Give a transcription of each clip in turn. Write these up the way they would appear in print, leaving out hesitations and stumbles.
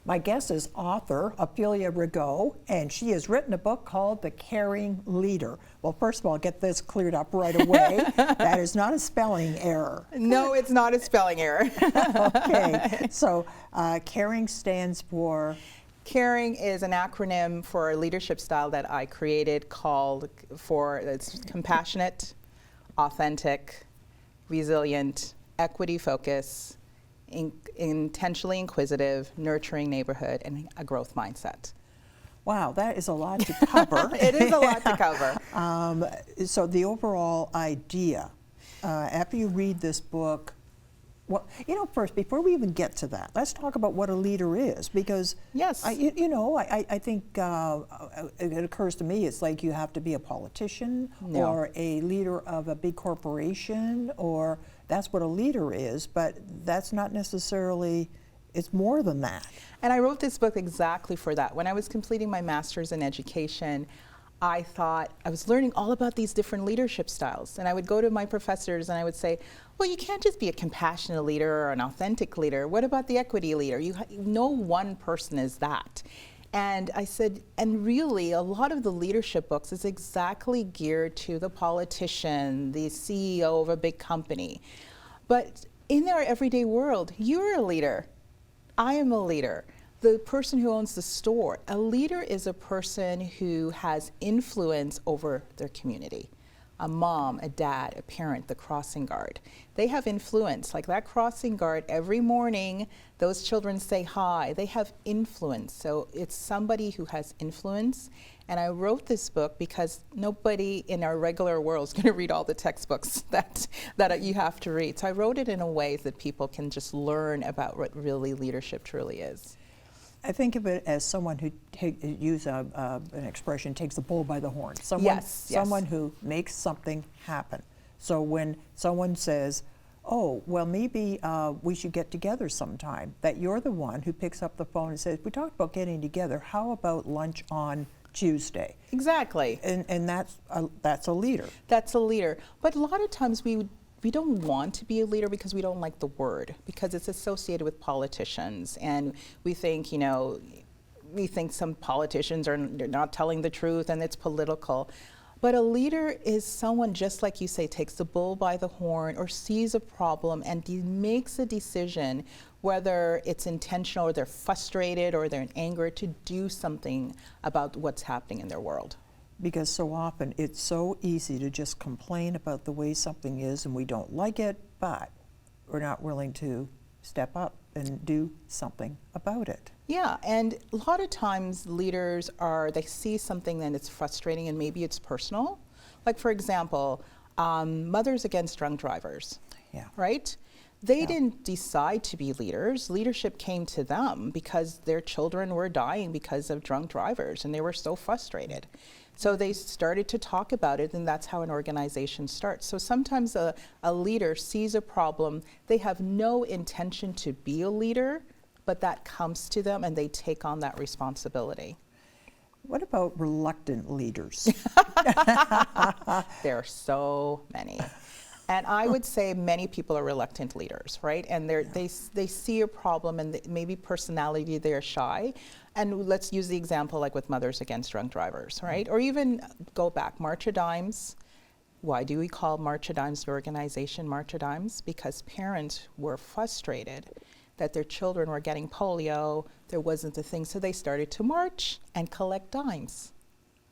My guest is author Ophelia Rigaud, and she has written a book called The Caring Leader. Well, first of all, get this cleared up right away. That is not a spelling error. No, it's not a spelling error. Okay, so caring stands for? Caring is an acronym for a leadership style that I created it's compassionate, authentic, resilient, equity focus, intentionally inquisitive, nurturing neighborhood, and a growth mindset. Wow, that is a lot to cover. It is a lot to cover. So the overall idea, after you read this book, well, first, before we even get to that, let's talk about what a leader is, because yes, I think it occurs to me, it's like you have to be a politician or a leader of a big corporation, or that's what a leader is, but that's not necessarily, it's more than that. And I wrote this book exactly for that. When I was completing my master's in education, I thought I was learning all about these different leadership styles. And I would go to my professors and I would say, well, you can't just be a compassionate leader or an authentic leader. What about the equity leader? No one person is that. And I said, and really a lot of the leadership books is exactly geared to the politician, the CEO of a big company. But in our everyday world, you're a leader. I am a leader. The person who owns the store. A leader is a person who has influence over their community. A mom, a dad, a parent, the crossing guard. They have influence. Like that crossing guard, every morning, those children say hi. They have influence. So it's somebody who has influence. And I wrote this book because nobody in our regular world is going to read all the textbooks that you have to read. So I wrote it in a way that people can just learn about what really leadership truly is. I think of it as someone who use an expression, takes the bull by the horn. Someone who makes something happen. So when someone says, oh, well, maybe we should get together sometime, that you're the one who picks up the phone and says, we talked about getting together. How about lunch on Tuesday? Exactly. And that's a leader. That's a leader. But a lot of times we don't want to be a leader because we don't like the word, because it's associated with politicians, and we think some politicians are not telling the truth and it's political. But a leader is someone, just like you say, takes the bull by the horn or sees a problem and makes a decision, whether it's intentional or they're frustrated or they're in anger, to do something about what's happening in their world. Because so often it's so easy to just complain about the way something is and we don't like it, but we're not willing to step up and do something about it. Yeah, and a lot of times leaders they see something and it's frustrating and maybe it's personal. Like for example, Mothers Against Drunk Drivers, right? They didn't decide to be leaders. Leadership came to them because their children were dying because of drunk drivers and they were so frustrated. So they started to talk about it, and that's how an organization starts. So sometimes a leader sees a problem. They have no intention to be a leader, but that comes to them and they take on that responsibility. What about reluctant leaders? There are so many. And I would say many people are reluctant leaders, right? And they see a problem and maybe personality, they're shy. And let's use the example like with Mothers Against Drunk Drivers, right? Or even go back, March of Dimes. Why do we call March of Dimes the organization March of Dimes? Because parents were frustrated that their children were getting polio, there wasn't a thing, so they started to march and collect dimes.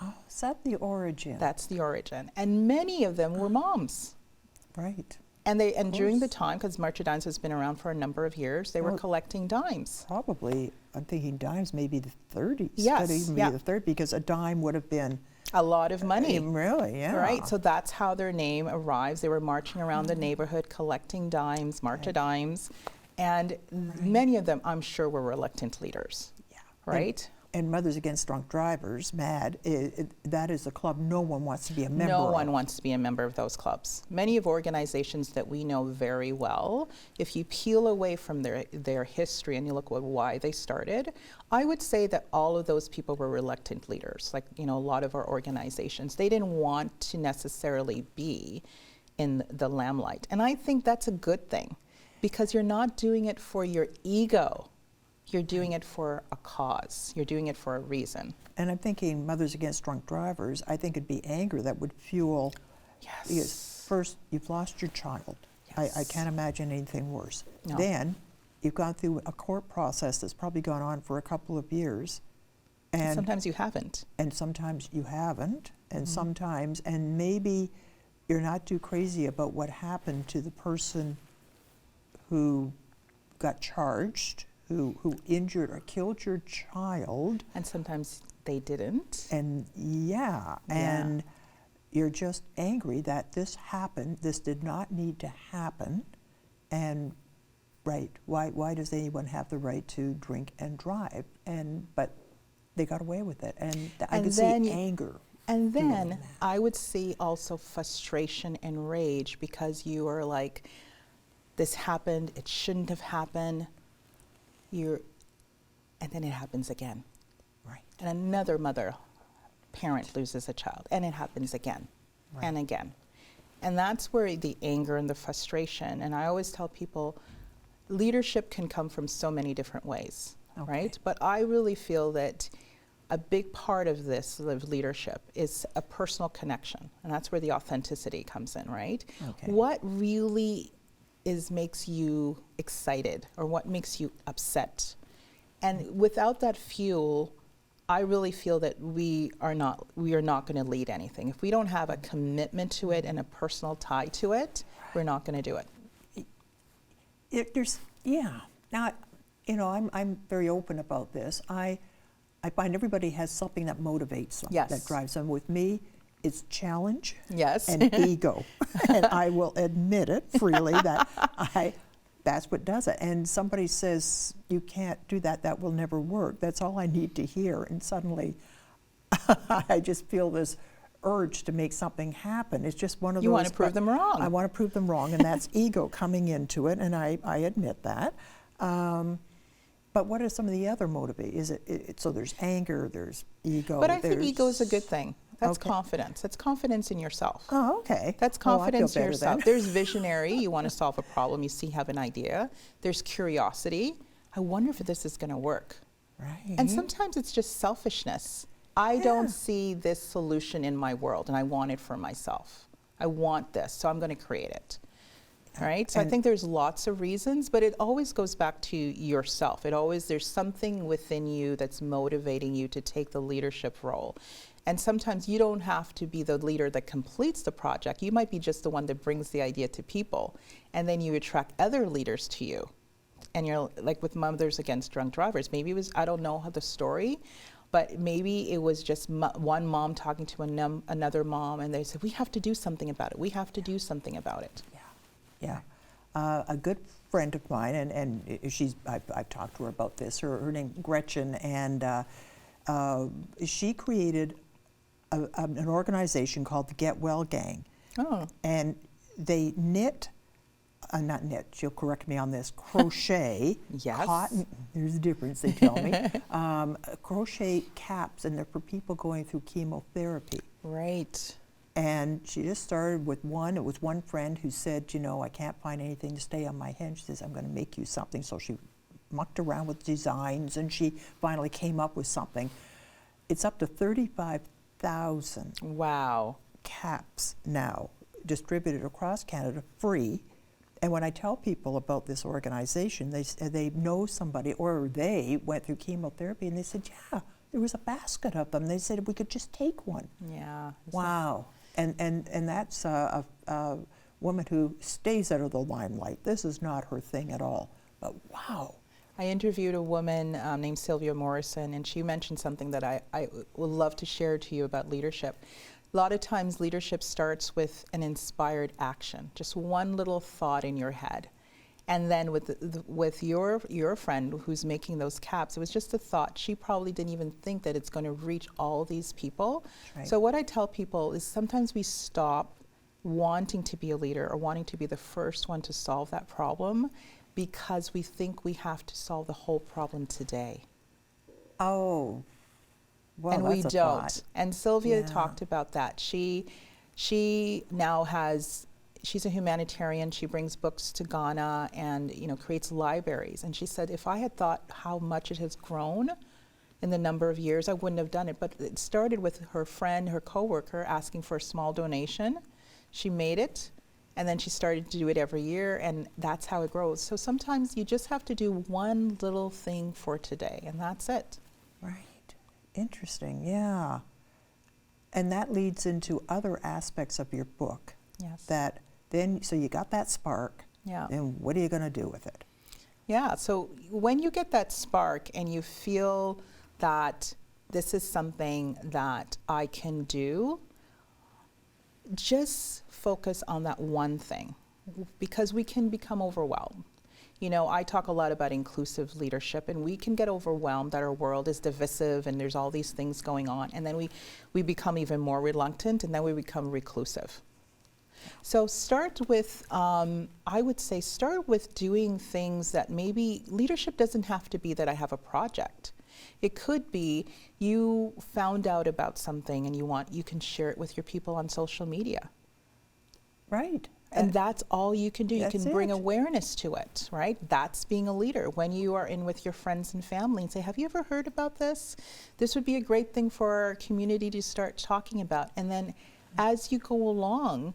Oh, is that the origin? That's the origin. And many of them were moms. Right. And during the time, because March of Dimes has been around for a number of years, they were collecting dimes. Probably, I'm thinking dimes maybe the 30s. Yes, could even be the 30s, because a dime would have been a lot of money. Really, yeah. Right, so that's how their name arrives. They were marching around the neighborhood collecting dimes, March of Dimes, and many of them, I'm sure, were reluctant leaders. Yeah. Right? And Mothers Against Drunk Drivers, MAD, that is a club no one wants to be a member of. No one wants to be a member of those clubs. Many of organizations that we know very well, if you peel away from their history and you look at why they started, I would say that all of those people were reluctant leaders. Like, a lot of our organizations, they didn't want to necessarily be in the limelight. And I think that's a good thing, because you're not doing it for your ego. You're doing it for a cause. You're doing it for a reason. And I'm thinking Mothers Against Drunk Drivers, I think it'd be anger that would fuel. Yes. Because first, you've lost your child. Yes. I can't imagine anything worse. No. Then, you've gone through a court process that's probably gone on for a couple of years. And sometimes you haven't. And sometimes you haven't. And Mm-hmm. sometimes, and maybe you're not too crazy about what happened to the person who got charged, who injured or killed your child. And sometimes they didn't. And and you're just angry that this happened. This did not need to happen. And why does anyone have the right to drink and drive? But they got away with it. And I could see anger. And then I would see also frustration and rage, because you are like, this happened, it shouldn't have happened. And then it happens again. Right. And another parent loses a child, and it happens again and again. And that's where the anger and the frustration, and I always tell people, leadership can come from so many different ways, right? But I really feel that a big part of this leadership is a personal connection, and that's where the authenticity comes in, right? Okay. What really makes you excited, or what makes you upset? And without that fuel, I really feel that we are not going to lead anything. If we don't have a commitment to it and a personal tie to it, we're not going to do it. Now, I'm very open about this. I find everybody has something that motivates them, that drives them. With me, it's challenge and ego. And I will admit it freely that that's what does it. And somebody says, you can't do that, that will never work. That's all I need to hear. And suddenly, I just feel this urge to make something happen. It's just one of those. You want to prove them wrong. I want to prove them wrong, and that's ego coming into it, and I admit that. But what are some of the other motivators? So there's anger, there's ego. But I think ego is a good thing. That's confidence. That's confidence in yourself. Oh, okay. That's confidence in yourself. Then. There's visionary. You want to solve a problem. You have an idea. There's curiosity. I wonder if this is going to work. Right. And sometimes it's just selfishness. I don't see this solution in my world, and I want it for myself. I want this, so I'm going to create it. All right? So I think there's lots of reasons, but it always goes back to yourself. There's something within you that's motivating you to take the leadership role. And sometimes you don't have to be the leader that completes the project. You might be just the one that brings the idea to people, and then you attract other leaders to you. And you're like with Mothers Against Drunk Drivers. Maybe it was, I don't know how the story, but maybe it was just one mom talking to another mom, and they said, we have to do something about it. We have to do something about it. Yeah. A good friend of mine, and I've talked to her about this, her name Gretchen, and she created an organization called the Get Well Gang. Oh. And they not knit, she'll correct me on this, crochet, cotton, there's a difference, they tell me, crochet caps, and they're for people going through chemotherapy. Right. And she just started with it was one friend who said, I can't find anything to stay on my head. She says, I'm going to make you something. So she mucked around with designs, and she finally came up with something. It's up to 35,000 caps now, distributed across Canada, free. And when I tell people about this organization, they know somebody, or they went through chemotherapy, and they said, there was a basket of them. They said we could just take one. Yeah. Wow. And that's a woman who stays out of the limelight. This is not her thing at all. But wow. I interviewed a woman named Sylvia Morrison, and she mentioned something that I would love to share to you about leadership. A lot of times leadership starts with an inspired action, just one little thought in your head. And then with your friend who's making those caps, it was just a thought. She probably didn't even think that it's going to reach all these people. Right. So what I tell people is sometimes we stop wanting to be a leader or wanting to be the first one to solve that problem because we think we have to solve the whole problem today. Oh, well, and that's we a don't. thought. And Sylvia talked about that. She now has, she's a humanitarian. She brings books to Ghana and, you know, creates libraries. And she said, if I had thought how much it has grown in the number of years, I wouldn't have done it. But it started with her friend, her coworker, asking for a small donation. She made it, and then she started to do it every year, and that's how it grows. So sometimes you just have to do one little thing for today, and that's it. Right. Interesting, yeah. And that leads into other aspects of your book. Yes. That then, so you got that spark. Yeah. Then what are you going to do with it? Yeah, so when you get that spark and you feel that this is something that I can do, just focus on that one thing, because we can become overwhelmed. You know, I talk a lot about inclusive leadership, and we can get overwhelmed that our world is divisive and there's all these things going on, and then we become even more reluctant, and then we become reclusive. So start with, I would say, start with doing things that maybe leadership doesn't have to be that I have a project. It could be you found out about something and you can share it with your people on social media. Right. And that's all you can do. You can bring it. awareness to it, right? That's being a leader. When you are in with your friends and family and say, have you ever heard about this? This would be a great thing for our community to start talking about. And then as you go along,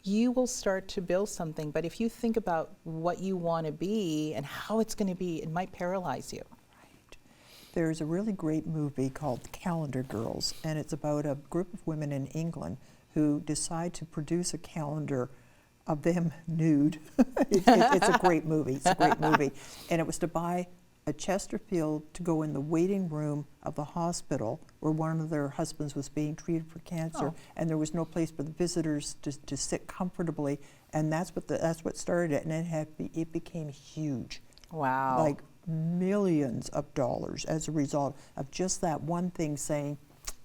you will start to build something. But if you think about what you want to be and how it's going to be, it might paralyze you. Right. There's a really great movie called Calendar Girls, and it's about a group of women in England who decide to produce a calendar of them nude. It's a great movie. It's a great movie. And it was to buy a Chesterfield to go in the waiting room of the hospital where one of their husbands was being treated for cancer, and there was no place for the visitors to sit comfortably, and that's what started it, and it became huge. Wow. Like millions of dollars as a result of just that one thing, saying,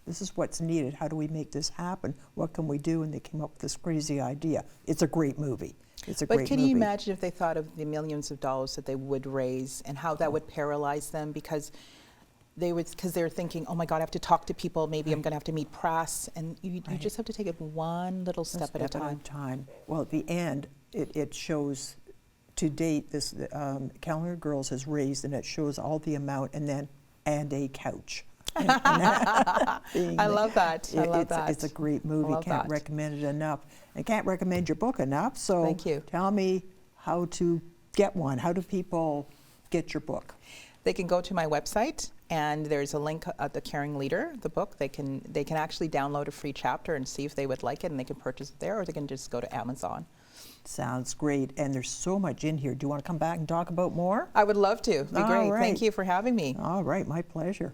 this is what's needed. How do we make this happen? What can we do? And they came up with this crazy idea. It's a great movie. It's a great movie. But can you imagine if they thought of the millions of dollars that they would raise and how that would paralyze them because they're thinking, oh my God, I have to talk to people. Maybe I'm going to have to meet press. And you just have to take it one little step at a time. Well, at the end, it shows, to date, this Calendar Girls has raised, and it shows all the amount, and a couch. I love that. I love that. It's a great movie. Can't recommend it enough. I can't recommend your book enough. So thank you. Tell me how to get one. How do people get your book? They can go to my website, and there's a link at The Caring Leader, the book. They can actually download a free chapter and see if they would like it, and they can purchase it there, or they can just go to Amazon. Sounds great. And there's so much in here. Do you want to come back and talk about more? I would love to. It'd be great. Right. Thank you for having me. All right. My pleasure.